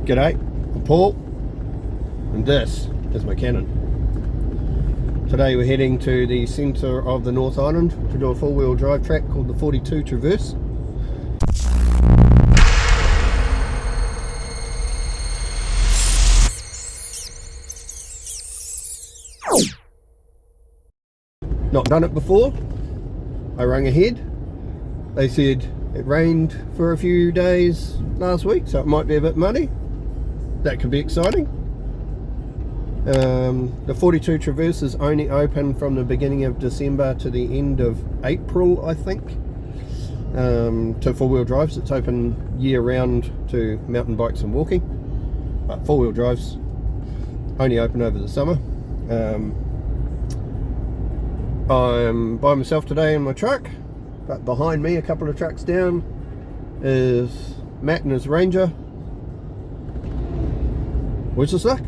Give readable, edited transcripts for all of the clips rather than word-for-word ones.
G'day, I'm Paul, and this is my Cannon. Today we're heading to the centre of the North Island to do a four-wheel drive track called the 42 Traverse. Not done it before. I rang ahead. They said it rained for a few days last week, so it might be a bit muddy. That could be exciting. The 42 Traverse is only open from the beginning of December to the end of April, I think, to four-wheel drives. It's open year-round to mountain bikes and walking, but four-wheel drives only open over the summer. I'm by myself today in my truck, but behind me, a couple of trucks down, is Matt and his Ranger. Wish us luck.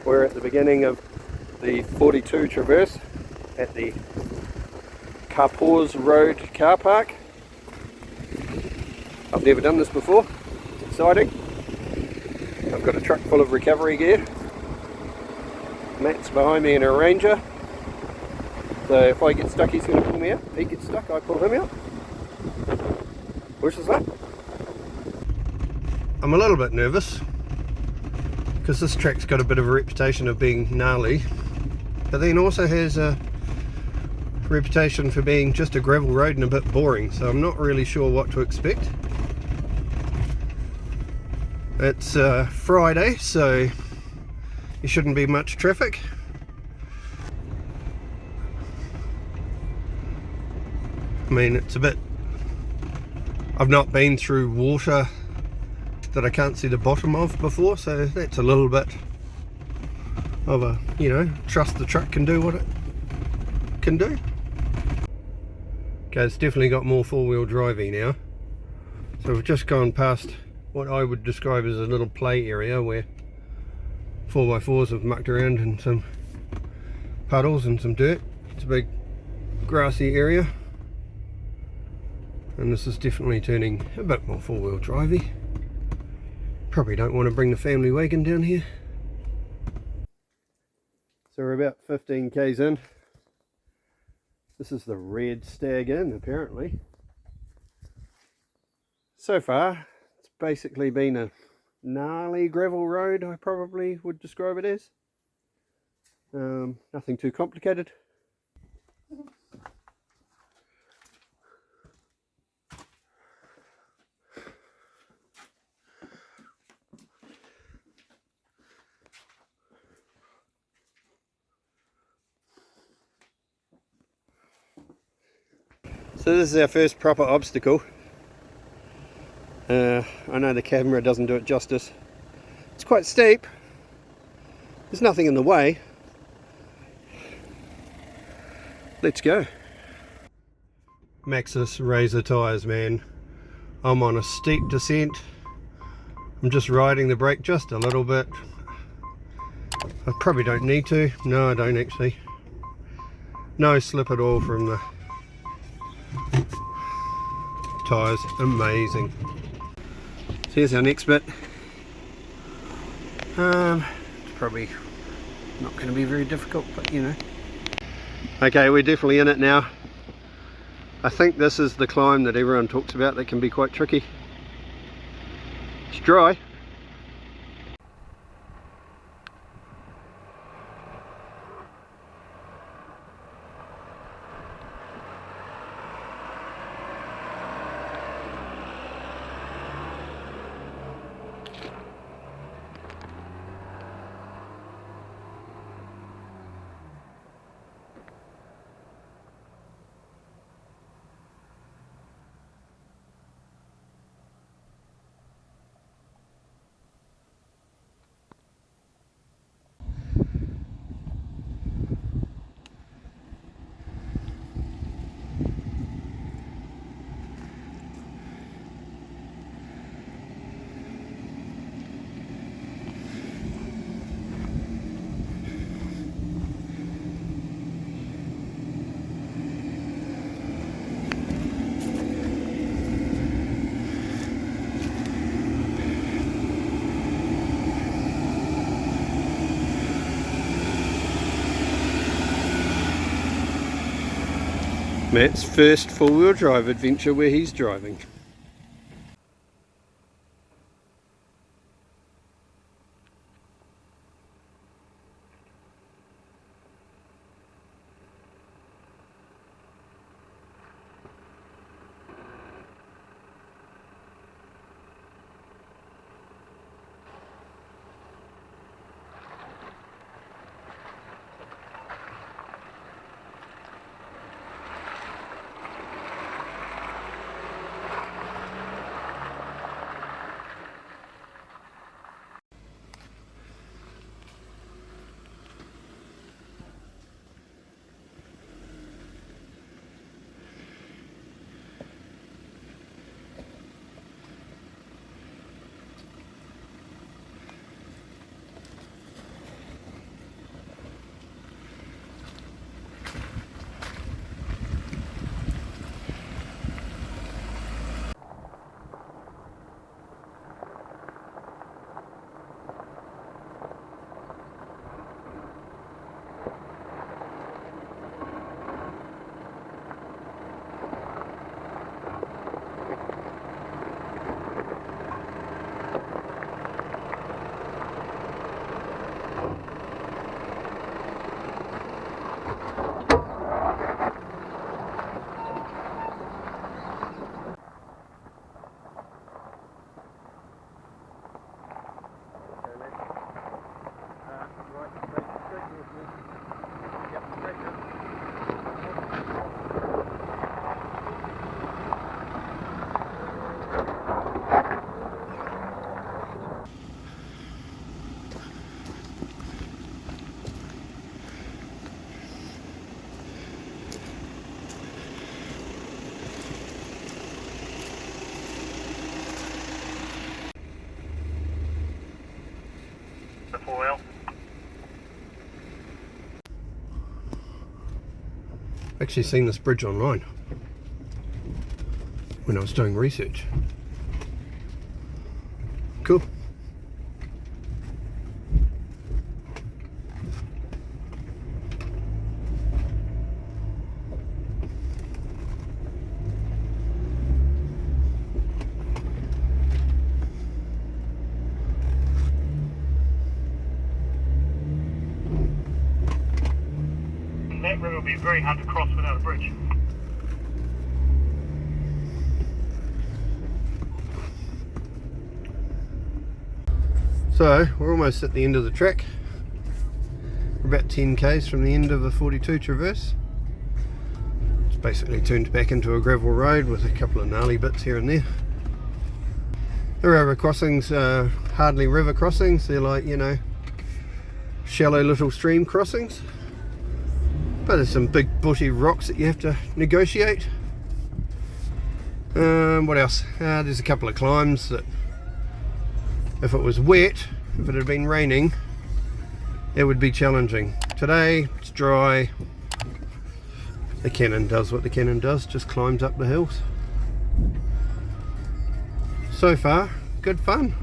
We're at the beginning of the 42 Traverse at the Kapoors Road car park. I've never done this before. It's exciting. I've got a truck full of recovery gear. Matt's behind me in a Ranger, so if I get stuck he's going to pull me out. If he gets stuck I pull him out. Wish us luck. I'm a little bit nervous because this track's got a bit of a reputation of being gnarly, but then also has a reputation for being just a gravel road and a bit boring, so I'm not really sure what to expect. It's Friday, so there shouldn't be much traffic. I mean, it's a bit... I've not been through water that I can't see the bottom of before, so that's a little bit of a, you know, trust the truck can do what it can do. Okay, it's definitely got more four-wheel drivey now. So we've just gone past what I would describe as a little play area where 4x4s have mucked around in some puddles and some dirt. It's a big grassy area, and this is definitely turning a bit more four-wheel drivey. Probably don't want to bring the family wagon down here. So we're about 15 k's in. This is the red Stag Inn, apparently. So far it's basically been a gnarly gravel road, I probably would describe it as. Nothing too complicated. So this is our first proper obstacle. I know the camera doesn't do it justice. It's quite steep. There's nothing in the way. Let's go. Maxxis Razor tyres, man. I'm on a steep descent. I'm just riding the brake just a little bit. I probably don't need to. No, I don't actually. No slip at all from the tyres. Amazing. So here's our next bit. It's probably not going to be very difficult, but you know. Okay, we're definitely in it now. I think this is the climb that everyone talks about that can be quite tricky. It's dry. Matt's first four-wheel drive adventure where he's driving. Actually seen this bridge online when I was doing research. Cool. That river will be very hard to cross without a bridge. So we're almost at the end of the track. We're about 10 k's from the end of the 42 Traverse. It's basically turned back into a gravel road with a couple of gnarly bits here and there. The river crossings are hardly river crossings, they're like, you know, shallow little stream crossings. But there's some big bushy rocks that you have to negotiate. What else? There's a couple of climbs that if it was wet, if it had been raining, it would be challenging. Today it's dry. The Cannon does what the Cannon does, just climbs up the hills. So far, good fun.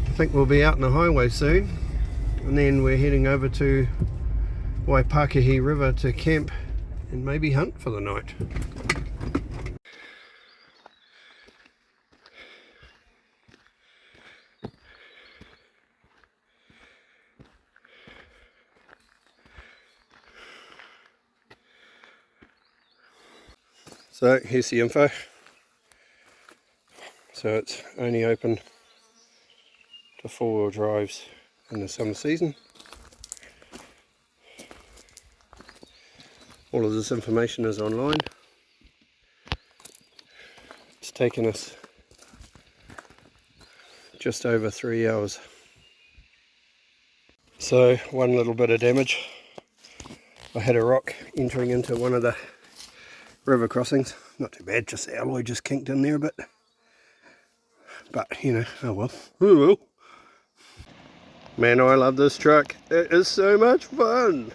I think we'll be out on the highway soon, and then we're heading over to Waipakihi River to camp and maybe hunt for the night. So here's the info. So it's only open to four-wheel drives in the summer season. All of this information is online. It's taken us just over 3 hours. So one little bit of damage. I had a rock entering into one of the river crossings. Not too bad, just the alloy just kinked in there a bit. But, you know, oh well. Oh well. Man, I love this truck. It is so much fun.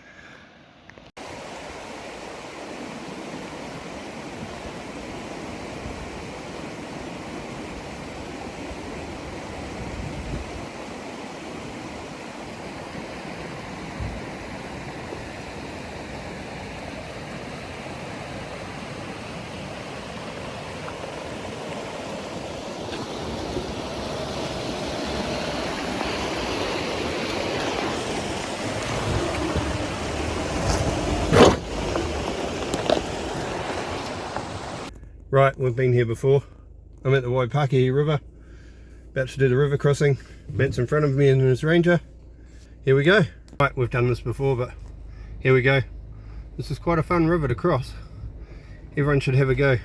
Right, we've been here before. I'm at the Waipakihi River, about to do the river crossing. Matt's in front of me and his ranger. Here we go. Right, we've done this before, but here we go. This is quite a fun river to cross. Everyone should have a go.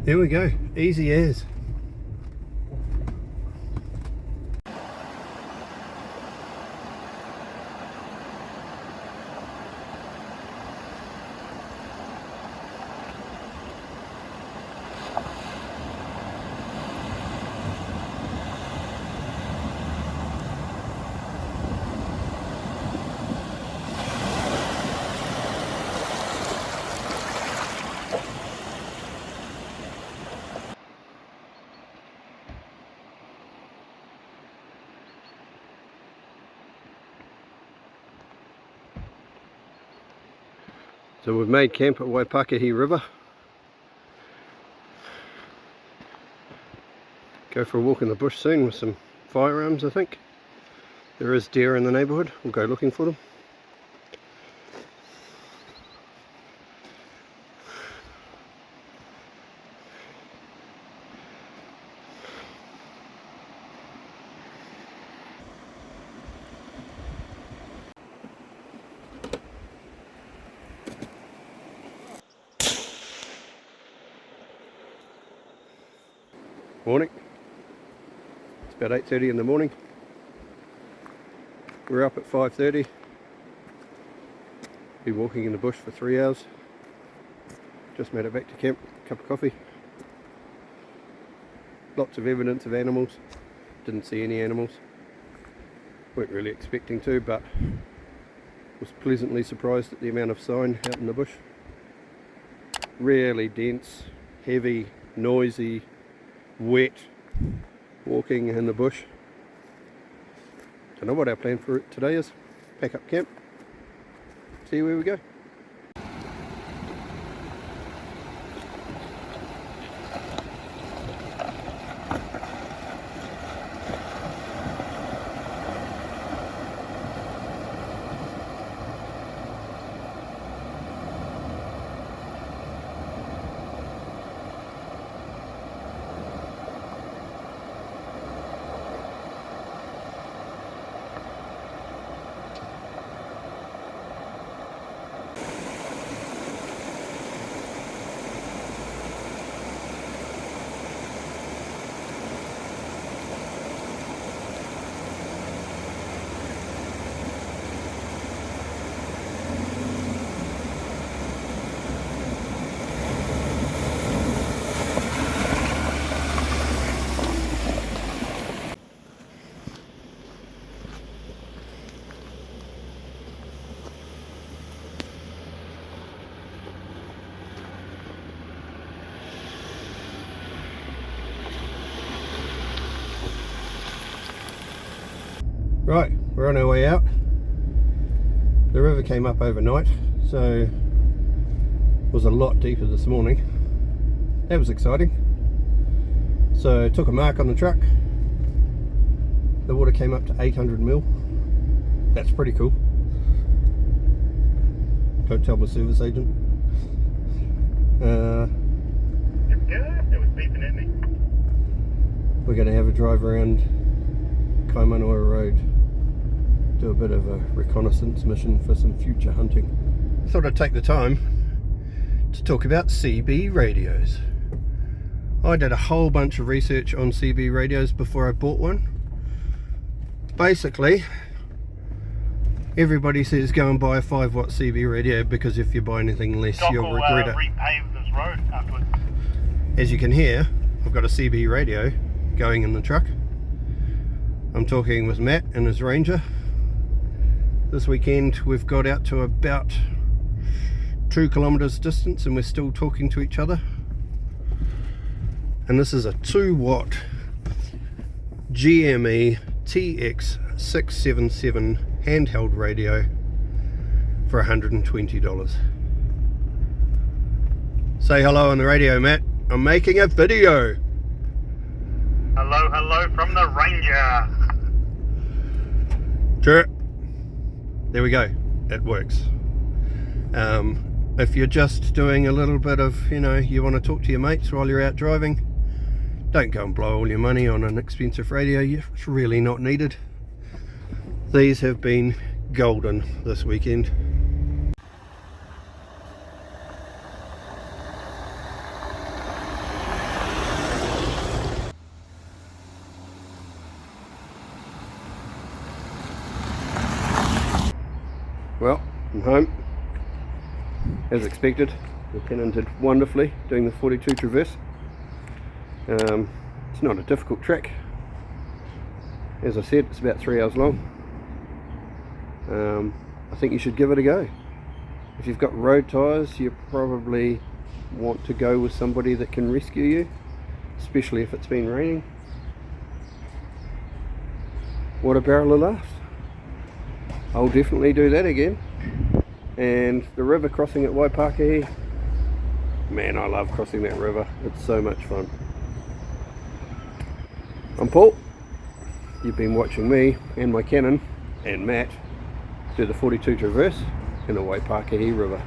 There we go, easy as. So we've made camp at Waipakihi River. Go for a walk in the bush soon with some firearms, I think. There is deer in the neighbourhood, we'll go looking for them. Morning. It's about 8:30 in the morning. We're up at 5:30. Been walking in the bush for 3 hours. Just made it back to camp, cup of coffee. Lots of evidence of animals. Didn't see any animals. Weren't really expecting to, but was pleasantly surprised at the amount of sign out in the bush. Really dense, heavy, noisy, wet walking in the bush. Don't know what our plan for it today is. Pack up camp, see where we go. Right, we're on our way out. The river came up overnight, so it was a lot deeper this morning. That was exciting. So took a mark on the truck. The water came up to 800 mil. That's pretty cool. Don't tell my service agent. Yeah, it was beeping at me. We're going to have a drive around Kapoors Road. Do a bit of a reconnaissance mission for some future hunting. Thought I'd take the time to talk about CB radios. I did a whole bunch of research on CB radios before I bought one. Basically, everybody says go and buy a 5-watt CB radio because if you buy anything less you'll regret it. Repave this road afterwards. As you can hear, I've got a CB radio going in the truck. I'm talking with Matt and his ranger. This weekend we've got out to about 2 kilometers distance and we're still talking to each other. And this is a 2-watt GME TX677 handheld radio for $120. Say hello on the radio, Matt. I'm making a video. Hello, hello from the Ranger. Sure. There we go. It works. If you're just doing a little bit of, you want to talk to your mates while you're out driving, don't go and blow all your money on an expensive radio. It's really not needed. These have been golden this weekend. Well, I'm home. As expected, the Cannon did wonderfully doing the 42 Traverse. It's not a difficult track. As I said, it's about 3 hours long. I think you should give it a go. If you've got road tyres, you probably want to go with somebody that can rescue you, especially if it's been raining. What a barrel of laughs. I'll definitely do that again. And the river crossing at Waipakihi, man, I love crossing that river. It's so much fun. I'm Paul. You've been watching me and my Cannon and Matt do the 42 Traverse in the Waipakihi River.